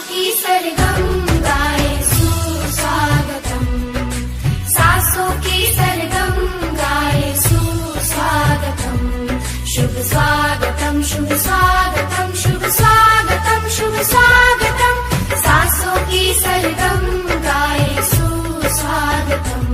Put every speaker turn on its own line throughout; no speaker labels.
की सरगम गाए सुस्वागतम, सासों की सरगम गाए सुस्वागतम, शुभ स्वागतम शुभ स्वागतम शुभ स्वागतम शुभ स्वागतम, सासों की सरगम गाए सुस्वागतम।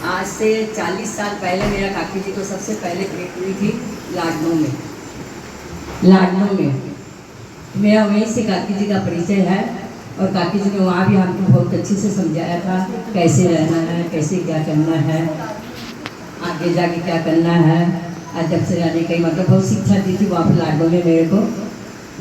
आज से 40 साल पहले मेरा काकी जी को सबसे पहले भेंट हुई थी लखनऊ में। मेरा वहीं से काकी जी का परिचय है और काकी जी ने वहाँ भी हमको बहुत अच्छे से समझाया था कैसे रहना है, कैसे क्या करना है, आगे जाके क्या करना है, अदब से रहने का मतलब बहुत शिक्षा दी थी वहाँ पर लखनऊ में मेरे को।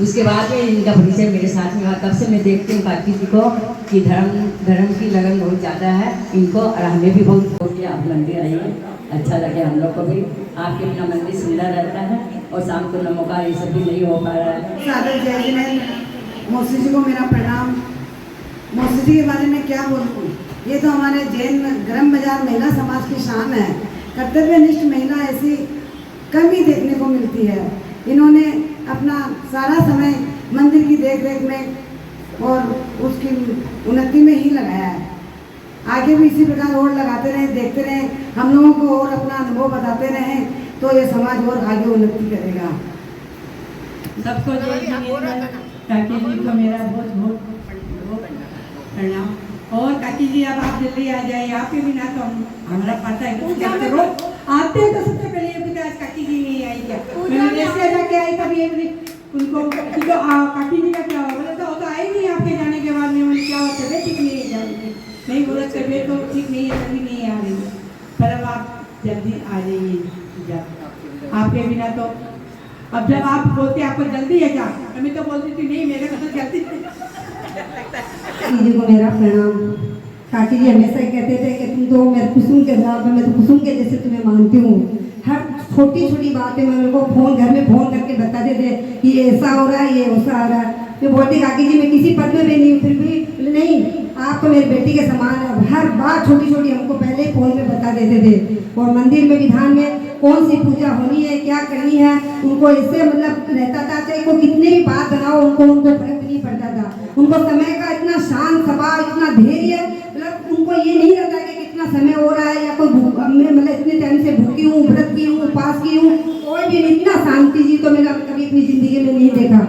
उसके बाद में इनका परिचय मेरे साथ में हुआ। तब से मैं देखती हूँ काकी जी को कि धर्म की लगन बहुत ज़्यादा है इनको, और हमें भी बहुत कि आप मंदिर आइए, अच्छा लगे हम लोग को भी। आपके बिना मंदिर सुंदर रहता है और शाम को नमोकार ये सब भी नहीं हो पा रहा है।
सादर जय जिनेंद्र, मौसी जी को मेरा प्रणाम। मौसी जी के बारे में क्या बोलूँ, ये तो हमारे जैन ग्राम बाजार महिला समाज की शान है। कर्तव्यनिष्ठ महिला ऐसी कम ही देखने को मिलती है। इन्होंने अपना सारा समय मंदिर की देखरेख में और उसकी उन्नति में ही लगाया है। आगे भी इसी प्रकार और लगाते रहें, देखते रहें, हम लोगों को और अपना अनुभव बताते रहें तो ये समाज और आगे उन्नति करेगा।
सबको जय जिनेंद्र। काकी जी को मेरा बहुत बहुत प्रणाम। और काकी जी अब आप जल्दी आ जाए, आपके बिना तो हमारा पता है कुछ क्या करो। आते हैं तो सबसे पहले ये बताया काकी जी नहीं आई क्या, मैं जैसे जाके आई तब ये उनको तो काकी जी का क्या हुआ, बोला तो आई नहीं आपके जाने के बाद में। क्या हुआ, तबियत ठीक नहीं है जाने नहीं, बोला तबियत तो ठीक नहीं है तभी नहीं आ रही है, पर अब आप जल्दी आ जाइए। आपके बिना तो अब जब आप बोलते आपको जल्दी है क्या, मैं तो बोलती थी नहीं मेरे को तो जल्दी
काकी जी को मेरा प्रणाम। काकी जी हमेशा ही कहते थे कि तुम तो मेरे कुसुम के साथ, मैं तो कुसुम के जैसे तुम्हें मानती हूँ। हर छोटी छोटी बातें मैं उनको घर में फ़ोन करके बताते थे कि ये ऐसा हो रहा है, ये वैसा हो रहा है। मैं बोलती काकी जी मैं किसी पद में भी नहीं हूँ, फिर भी नहीं आप तो मेरी बेटी के समान है। हर बात छोटी छोटी हमको पहले ही फ़ोन में बता देते थे। और मंदिर में विधान में कौन सी पूजा होनी है, क्या करनी है, उनको इससे मतलब रहता था। चाहे को कितने भी बात बनाओ उनको फर्क नहीं पड़ता था। उनको समय का इतना शांत स्वभाव, इतना धैर्य, मतलब उनको ये नहीं रहता कि कितना समय हो रहा है या कोई मतलब इतने टाइम से भूखी हूँ, व्रत की हूँ, उपास की हूँ, कोई भी इतना शांति जी तो मैंने कभी अपनी ज़िंदगी में नहीं देखा।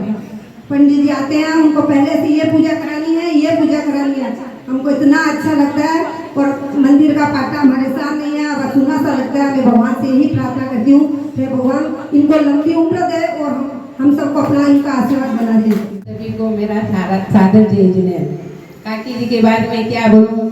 पंडित जी आते हैं, उनको पहले से ये पूजा करानी है, ये पूजा करानी है, हमको इतना अच्छा लगता है। और मंदिर का पाटा हमारे सामने है, अब सुना सा लगता है। मैं भगवान से यही प्रार्थना करती हूँ कि भगवान इनको लंबी उम्र दे और हम सबको अपना इनका आशीर्वाद बना दे।
सभी को मेरा सादर जय जिनेंद्र। काकी जी के बारे में क्या बोलूँ,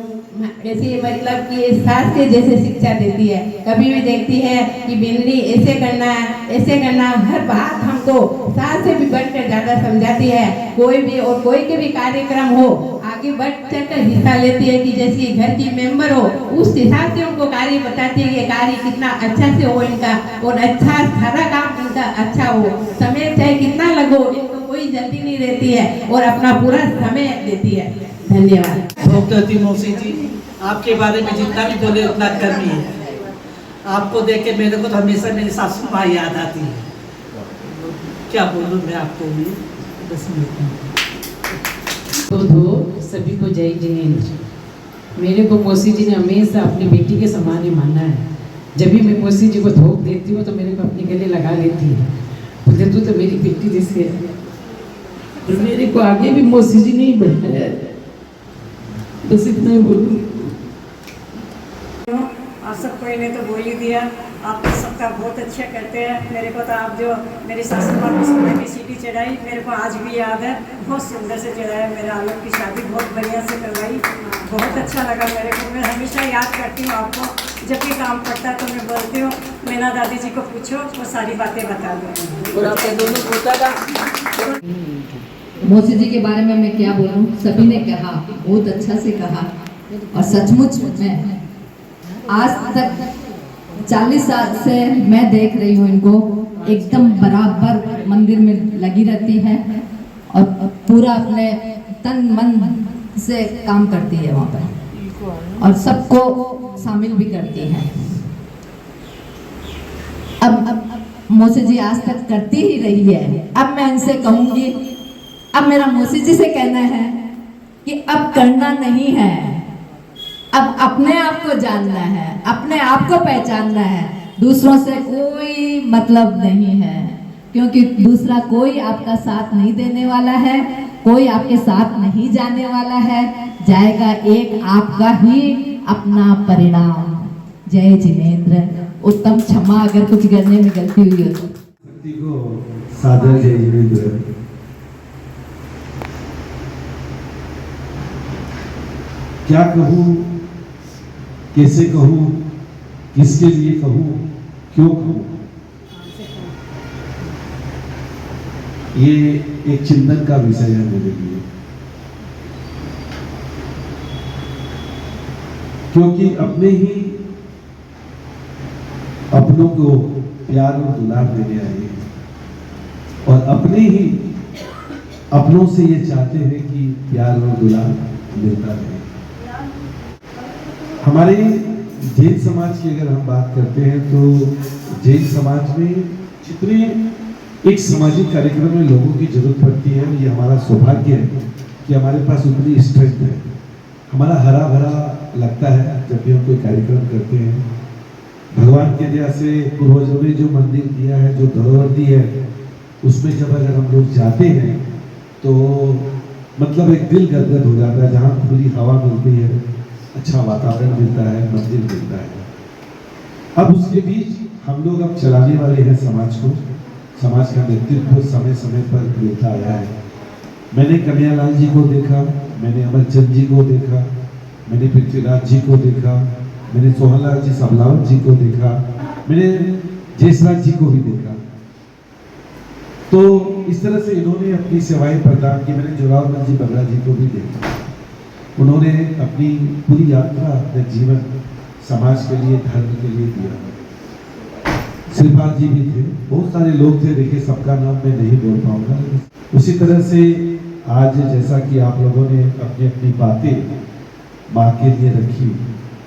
ऐसे मतलब कि सास के जैसे शिक्षा देती है। कभी भी देखती है कि बिंदी ऐसे करना है, ऐसे करना, हर बात हमको सास से भी बढ़कर ज़्यादा समझाती है। कोई भी और कोई के भी कार्यक्रम हो आगे बढ़ चढ़कर हिस्सा लेती है कि जैसे घर की मेंबर हो उस हिसाब से उनको कार्य बताती है कि कार्य कितना अच्छा से हो इनका, और अच्छा सारा काम इनका अच्छा हो। समय चाहे कितना लगो, इनको कोई जल्दी नहीं रहती है और अपना पूरा समय देती है।
धन्यवाद।
भोगवती मौसी जी, आपके बारे में जितना भी बोले उतना कम ही है। आपको देख के मेरे को तो हमेशा मेरी सासू माँ याद आती है। क्या बोलूँ मैं आपको भी, बस
तो सभी को जय जिनेंद्र। मेरे को मौसी जी ने हमेशा अपनी बेटी के समान ही माना है। जब भी मैं मौसी जी को धोख देती हूँ तो मेरे को अपने गले लगा लेती है, बोलते तू तो मेरी बेटी जैसी है। और मेरे को आगे भी मौसी जी ने ही बढ़ाया है, बस इतना ही बोलूँगी।
आप सबको इन्हें तो बोल ही दिया। आप तो सबका बहुत अच्छा करते हैं। मेरे को तो आप जो मेरी सासू माँ को सोने की सीटी चढ़ाई, मेरे को आज भी याद है। बहुत सुंदर से चढ़ाया। मेरा आलम की शादी बहुत बढ़िया से करवाई, बहुत अच्छा लगा मेरे को। मैं हमेशा याद करती हूँ आपको। जब भी काम पड़ता है तो मैं बोलती हूँ मैना दादी जी को पूछो, वो सारी बातें बता देंगे।
और आपने दोनों पोता का
मौसी जी के बारे में मैं क्या बोलूं, सभी ने कहा, बहुत अच्छा से कहा। और सचमुच में आज तक 40 साल से मैं देख रही हूँ इनको, एकदम बराबर मंदिर में लगी रहती है और पूरा अपने तन मन से काम करती है वहाँ पर, और सबको शामिल भी करती है। अब मौसी जी आज तक करती ही रही है। अब मैं इनसे कहूँगी, अब मेरा मौसी जी से कहना है कि अब करना नहीं है, अब अपने आप को जानना है, अपने आप को पहचानना है। दूसरों से कोई मतलब नहीं है, क्योंकि दूसरा कोई आपका साथ नहीं देने वाला है, कोई आपके साथ नहीं जाने वाला है। जाएगा एक आपका ही अपना परिणाम। जय जिनेंद्र। उत्तम क्षमा अगर कुछ करने में गलती हुई हो तो।
सादर जय जिनेंद्र। क्या कहूँ, कैसे कहूँ, किसके लिए कहूँ, क्यों कहूँ, ये एक चिंतन का विषय है मेरे लिए। क्योंकि अपने ही अपनों को प्यार और दुलार देने आए हैं, और अपने ही अपनों से ये चाहते हैं कि प्यार और दुलार मिलता रहे। हमारे जैन समाज की अगर हम बात करते हैं तो जैन समाज में जितने एक सामाजिक कार्यक्रम में लोगों की जरूरत पड़ती है, ये हमारा सौभाग्य है कि हमारे पास उतनी स्ट्रेंथ है। हमारा हरा भरा लगता है जब भी हम कोई कार्यक्रम करते हैं। भगवान के दया से पूर्वजों ने जो मंदिर दिया है, जो धरोहर दी है, उसमें जब अगर हम लोग जाते हैं तो मतलब एक दिल गदगद हो जाता है। जहाँ खुली हवा मिलती है, अच्छा वातावरण मिलता है, मंदिर मिलता है। अब उसके बीच हम लोग अब चलाने वाले हैं समाज को। समाज का नेतृत्व समय समय पर लेता आया है। मैंने कन्हैयालाल जी को देखा, मैंने अमरचंद जी को देखा, मैंने पृथ्वीराज जी को देखा, मैंने सोहनलाल जी सबलावत जी को देखा, मैंने जयसराज जी को भी देखा। तो इस तरह से इन्होंने अपनी सेवाएं प्रदान की। मैंने जोरावर जी बगड़ा जी को भी देखा। उन्होंने अपनी पूरी यात्रा, अपने जीवन समाज के लिए, धर्म के लिए दिया। श्रीपाद जी भी थे, बहुत सारे लोग थे। देखिए, सबका नाम मैं नहीं बोल पाऊंगा। उसी तरह से आज जैसा कि आप लोगों ने अपनी अपनी बातें माँ के लिए रखी,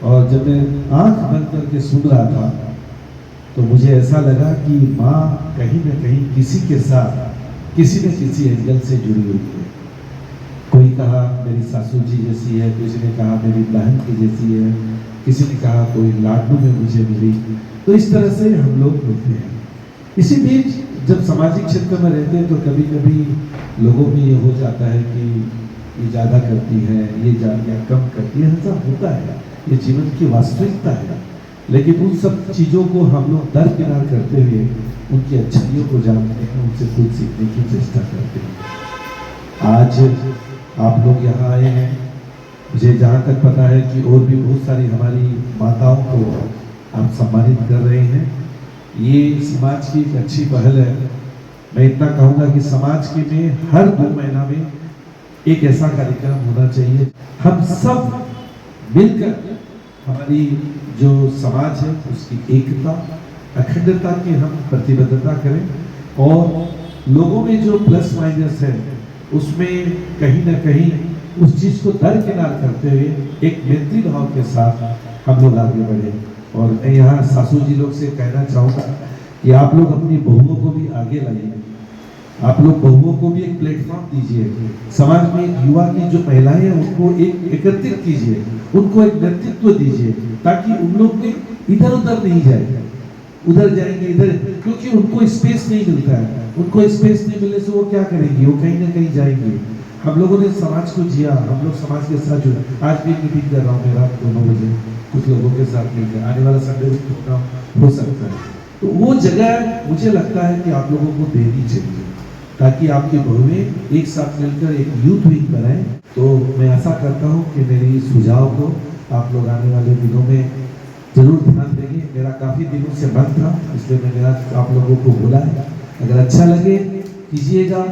और जब मैं आंख बंद करके सुन रहा था तो मुझे ऐसा लगा कि माँ कहीं न कहीं किसी के साथ किसी न किसी एंगल से जुड़ी हुई है। कोई कहा मेरी सासू जी जैसी है, किसी ने कहा मेरी बहन की जैसी है, किसी ने कहा कोई लाडू में मुझे मिली। तो इस तरह से हम लोग मिलते हैं। इसी बीच जब सामाजिक क्षेत्र में रहते हैं तो कभी कभी लोगों में ये हो जाता है कि ये ज़्यादा करती है, ये या कम करती है। ऐसा होता है, ये जीवन की वास्तविकता है। लेकिन उन सब चीज़ों को हम लोग दरकिनार करते हुए उनकी अच्छाइयों को जानते हैं, उनसे कुछ सीखने की चेष्टा करते हैं। आज आप लोग यहाँ आए हैं, मुझे जहाँ तक पता है कि और भी बहुत सारी हमारी माताओं को आप सम्मानित कर रहे हैं। ये समाज की एक अच्छी पहल है। मैं इतना कहूँगा कि समाज के में हर 2 महीना में एक ऐसा कार्यक्रम होना चाहिए। हम सब मिलकर हमारी जो समाज है उसकी एकता, अखंडता की हम प्रतिबद्धता करें, और लोगों में जो प्लस माइनस है उसमें कहीं ना कहीं उस चीज़ को दरकिनार करते हुए एक मैत्री भाव के साथ हम लोग आगे बढ़े। और मैं यहाँ सासू जी लोग से कहना चाहूँगा कि आप लोग अपनी बहुओं को भी आगे लाइए, आप लोग बहुओं को भी एक प्लेटफॉर्म दीजिए, समाज में युवा की जो महिलाएं हैं उनको एक एकत्रित कीजिए, उनको एक नेतृत्व दीजिए, ताकि उन लोग भी इधर उधर नहीं जाए, उधर जाएंगे इधर, क्योंकि उनको स्पेस नहीं मिलता है। उनको स्पेस नहीं मिलने से वो क्या करेंगी, वो कहीं ना कहीं जाएंगे। हम लोगों ने समाज को जिया, हम लोग समाज के साथ जुड़े। आज भी मीटिंग कर रहा हूँ मैं रात 9 बजे कुछ लोगों के साथ मिलकर, आने वाला संडे को प्रोग्राम हो सकता है। तो वो जगह मुझे लगता है कि आप लोगों को देनी चाहिए, ताकि आपकी बहुएं एक साथ मिलकर एक यूथ विंग बनाएं। तो मैं आशा करता हूँ कि मेरी सुझाव को आप लोग आने वाले दिनों में जरूर ध्यान देंगे। मेरा काफ़ी दिनों से मन था, इसलिए मैंने आज आप लोगों को बोला है। अगर अच्छा लगे कीजिएगा,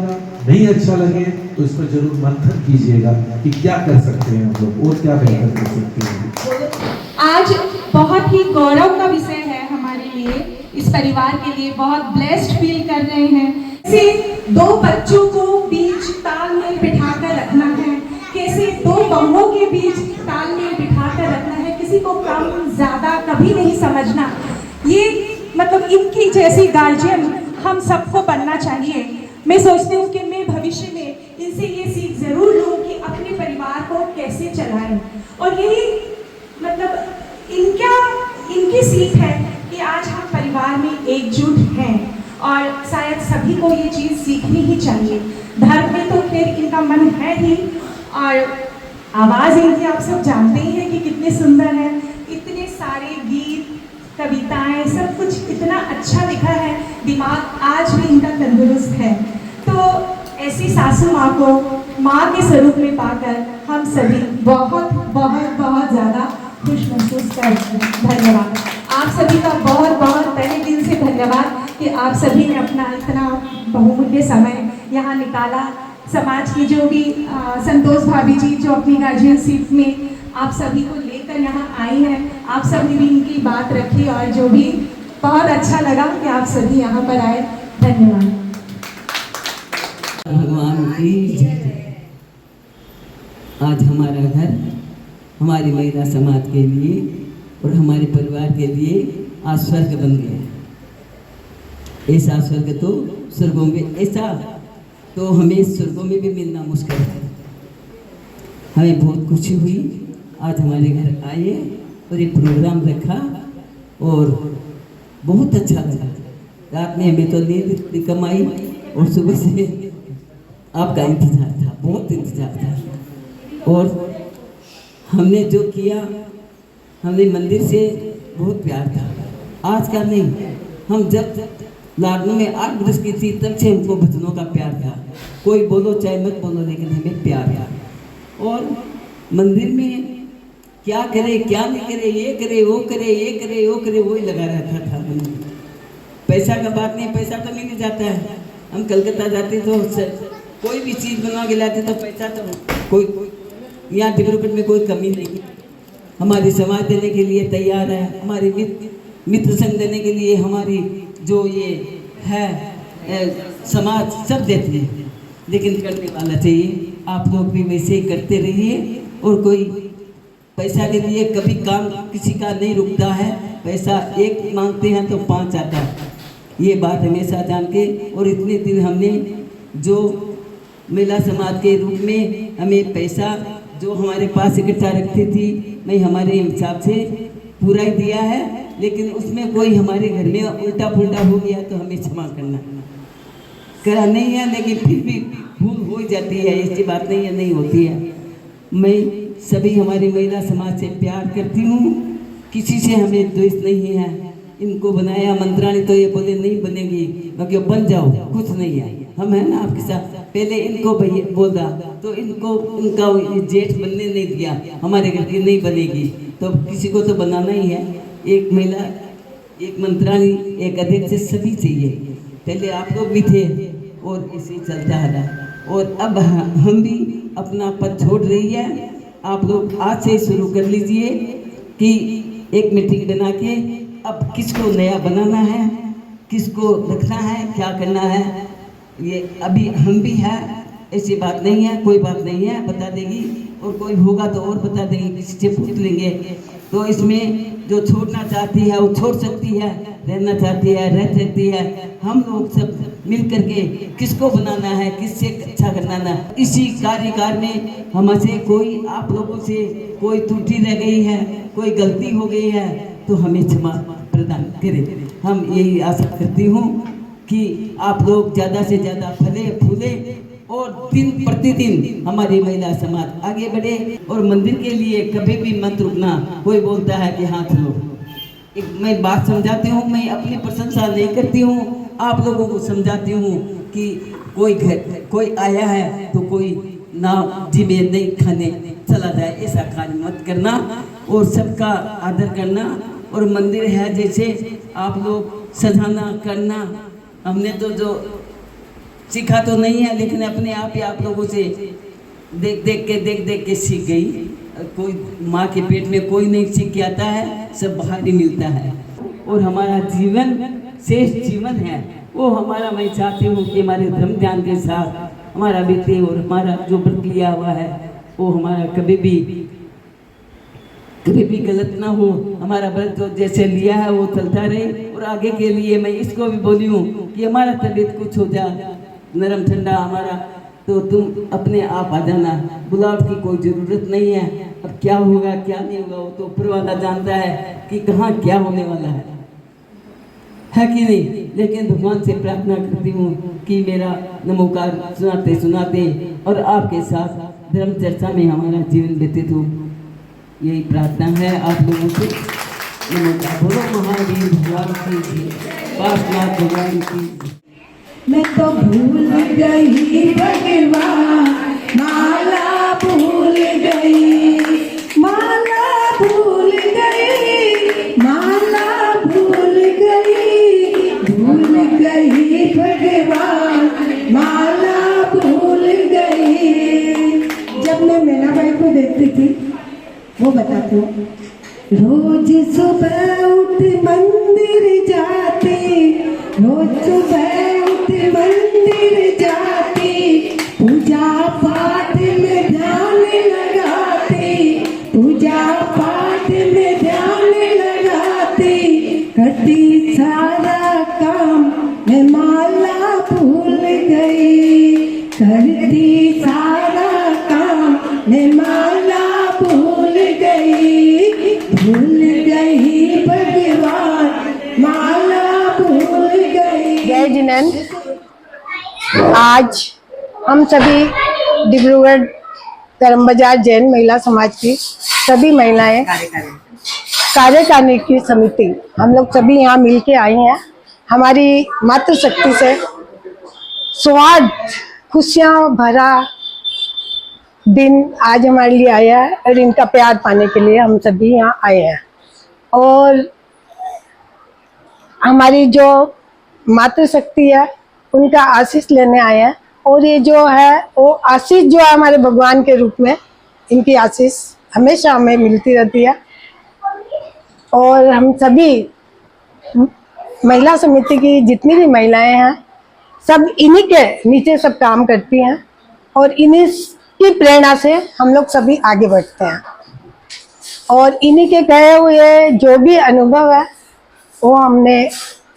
नहीं अच्छा लगे तो इस पर जरूर मंथन कीजिएगा कि क्या कर सकते हैं हम लोग और क्या बेहतर कर सकते हैं।
आज बहुत ही गौरव का विषय है हमारे लिए, इस परिवार के लिए बहुत ब्लेस्ड फील कर रहे हैं। कैसे दो बच्चों को बीच तालमेल बिठाकर रखना है, कैसे दो बहुओं के बीच तालमेल बिठाकर रखना है, किसी को कम ज्यादा कभी नहीं समझना। ये मतलब इनकी जैसी गार्जियन हम सबको बनना चाहिए। मैं सोचती हूँ कि मैं भविष्य में इनसे ये सीख जरूर लूँ कि अपने परिवार को कैसे चलाएं, और यही मतलब इनकी सीख है कि आज हम परिवार में एकजुट हैं, और शायद सभी को ये चीज़ सीखनी ही चाहिए। धर्म में तो फिर इनका मन है ही, और आवाज़ इनकी आप सब जानते ही हैं कि कितने सुंदर है, इतने सारे गीत कविताएं सब कुछ इतना अच्छा लिखा है, दिमाग आज भी इनका तंदुरुस्त है। तो ऐसी सासू माँ को माँ के स्वरूप में पाकर हम सभी बहुत बहुत बहुत ज़्यादा खुश महसूस करते हैं। धन्यवाद आप सभी का, बहुत बहुत तहे दिल से धन्यवाद कि आप सभी ने अपना इतना बहुमूल्य समय यहाँ निकाला। समाज की जो भी संतोष भाभी जी जो अपनी गार्जियनशिप में आप सभी को लेकर यहाँ आई हैं, आप सभी भी इनकी बात रखी, और जो भी बहुत अच्छा लगा कि आप सभी यहाँ पर आए। धन्यवाद।
भगवान की जय। आज हमारा घर हमारी महिला समाज के लिए और हमारे परिवार के लिए आज स्वर्ग बन गया। ऐसा स्वर्ग तो स्वर्गों में, ऐसा तो हमें स्वर्गों में भी मिलना मुश्किल है। हमें बहुत खुशी हुई आज हमारे घर आए और ये प्रोग्राम रखा, और बहुत अच्छा लगा। रात में हमें तो नींद कम आई, और सुबह से आपका इंतजार था, बहुत इंतजार था। और हमने जो किया, हमने मंदिर से बहुत प्यार था। आज का नहीं, हम जब लाडनों में 8 बरस की थी तब से हमको भजनों का प्यार था। कोई बोलो चाहे मत बोलो, लेकिन हमें प्यार था। और मंदिर में क्या करे क्या नहीं करे, ये करे वो करे, ये करे वो करे, वही लगा रहता था। पैसा का बात नहीं, पैसा तो मिल जाता है। हम कलकत्ता जाते तो कोई भी चीज़ बनवा के लाते तो पैसा तो कोई यहाँ डिब्रूगढ़ में कोई कमी नहीं। हमारी समाज देने के लिए तैयार है, हमारे मित्र संघ देने के लिए, हमारी जो ये है समाज सब देते हैं, लेकिन करने वाला चाहिए। आप लोग भी वैसे ही करते रहिए, और कोई पैसा के लिए कभी काम किसी का नहीं रुकता है। पैसा एक मांगते हैं तो 5 आता है, ये बात हमेशा जान के। और इतने दिन हमने जो महिला समाज के रूप में हमें पैसा जो हमारे पास इकट्ठा रखती थी, मैं हमारे हिसाब से पूरा ही दिया है, लेकिन उसमें कोई हमारे घर में उल्टा पुल्टा हो गया तो हमें क्षमा करा नहीं है, लेकिन फिर भी भूल हो जाती है, ऐसी बात नहीं है, नहीं होती है। मैं सभी हमारी महिला समाज से प्यार करती हूँ, किसी से हमें द्वेष नहीं है। इनको बनाया मंत्राणी तो ये बोले नहीं बनेगी, बाकी बन जाओ, कुछ नहीं है। हम है ना आपके साथ, पहले इनको बोला तो इनको इनका जेठ बनने नहीं दिया, हमारे घर की नहीं बनेगी तो किसी को तो बनाना ही है। एक महिला, एक मंत्राणी, एक अध्यक्ष सभी चाहिए। पहले आप लोग भी थे और इसी चलता रहा, और अब हम भी अपना पद छोड़ रही है। आप लोग आज से शुरू कर लीजिए कि एक मीटिंग बना के अब किसको नया बनाना है, किसको रखना है, क्या करना है। ये अभी हम भी हैं, ऐसी बात नहीं है, कोई बात नहीं है, बता देगी। और कोई होगा तो और बता देगी, किसी से पूछ लेंगे। तो इसमें जो छोड़ना चाहती है वो छोड़ सकती है, रहना चाहती है रह सकती है। हम लोग सब मिल करके किसको बनाना है, किससे अच्छा करना है। इसी कार्यकाल में हमसे कोई, आप लोगों से कोई त्रुटि रह गई है, कोई गलती हो गई है तो हमें क्षमा प्रदान करें। हम यही आशा करती हूँ कि आप लोग ज़्यादा से ज़्यादा फले फूले और दिन प्रतिदिन हमारी महिला समाज आगे बढ़े। और मंदिर के लिए कभी भी मत रुकना। कोई बोलता है कि हाथ लो, एक मैं बात समझाती हूँ, मैं अपनी प्रशंसा नहीं करती हूँ, आप लोगों को समझाती हूँ कि कोई आया है तो कोई ना जी में नहीं खाने चला जाए, ऐसा कार्य मत करना और सबका आदर करना। और मंदिर है जैसे आप लोग सजाना करना, हमने तो जो सीखा तो नहीं है, लेकिन अपने आप ही आप लोगों से देख देख के सीख गई। कोई माँ के पेट में कोई नहीं सीख के आता है, सब बाहर ही मिलता है। और हमारा जीवन शेष जीवन है वो हमारा, मैं चाहती हूँ कि हमारे धर्म ध्यान के साथ हमारा बीते और हमारा जो व्रत लिया हुआ है वो हमारा कभी भी गलत ना हो। हमारा व्रत जो जैसे लिया है वो चलता रहे। और आगे के लिए मैं इसको भी बोली हूँ कि हमारा तबीयत कुछ हो जाए नरम ठंडा हमारा, तो तुम अपने आप आ जाना, बुलाव की कोई ज़रूरत नहीं है। अब क्या होगा क्या नहीं होगा वो तो ऊपर वाला जानता है कि कहाँ क्या होने वाला है कि नहीं। लेकिन भगवान से प्रार्थना करती हूँ कि मेरा नमोकार सुनाते सुनाते और आपके साथ धर्म चर्चा में हमारा जीवन व्यतीत हो, यही प्रार्थना है आप लोगों से। नमोकार बोलो महावीर भगवान की, पार्श्वनाथ भगवान की।
मैं तो भूल गई भगवान, माला भूल गई, माला भूल गई, माला भूल गई, भूल गई भगवान, माला भूल गई। जब मैं मीना बाई को देखती थी वो बताती हूँ, रोज सुबह उठ मंदिर जाती, रोज सुबह मंदिर जाती, पूजा पाठ में ध्यान लगाती, पूजा पाठ में ध्यान लगाती, करती सारा काम मैं माला भूल गई, करती सारा काम मैं माला भूल गई, भूल गई भगवान, माला भूल गई।
जय जिनेंद्र। आज हम सभी डिब्रूगढ़ धर्म बाजार जैन महिला समाज की सभी महिलाएं कार्यकारिणी की समिति हम लोग सभी यहाँ मिल के आई हैं। हमारी मातृशक्ति से स्वाद खुशियाँ भरा दिन आज हमारे लिए आया है और इनका प्यार पाने के लिए हम सभी यहाँ आए हैं। और हमारी जो मातृशक्ति है उनका आशीष लेने आए हैं। और ये जो है वो आशीष जो है हमारे भगवान के रूप में, इनकी आशीष हमेशा हमें मिलती रहती है। और हम सभी महिला समिति की जितनी भी महिलाएं हैं सब इन्हीं के नीचे सब काम करती हैं और इन्हीं की प्रेरणा से हम लोग सभी आगे बढ़ते हैं। और इन्हीं के कहे हुए जो भी अनुभव है वो हमने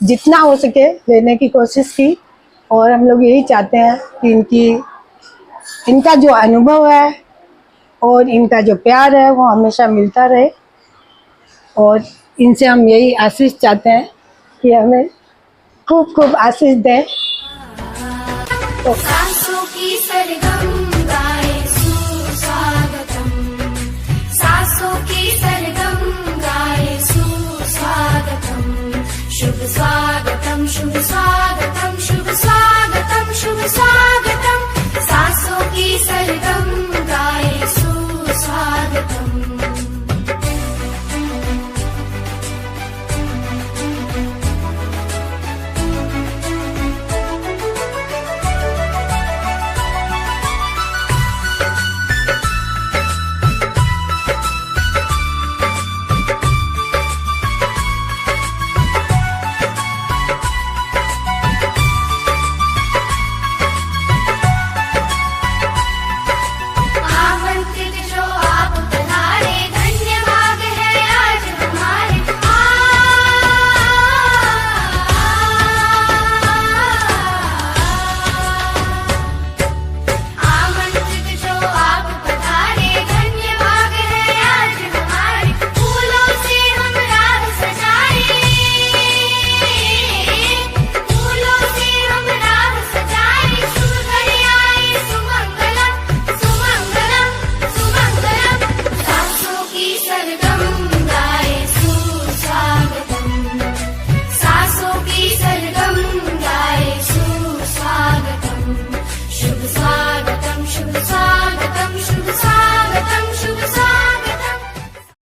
जितना हो सके लेने की कोशिश की। और हम लोग यही चाहते हैं कि इनका जो अनुभव है और इनका जो प्यार है वो हमेशा मिलता रहे। और इनसे हम यही आशीष चाहते हैं कि हमें खूब खूब आशीष दें। तो
सासों की सरगम गाए सुस्वागतम, सासों की सरगम गाए सुस्वागतम, शुभ स्वागतम शुभ स्वागतम।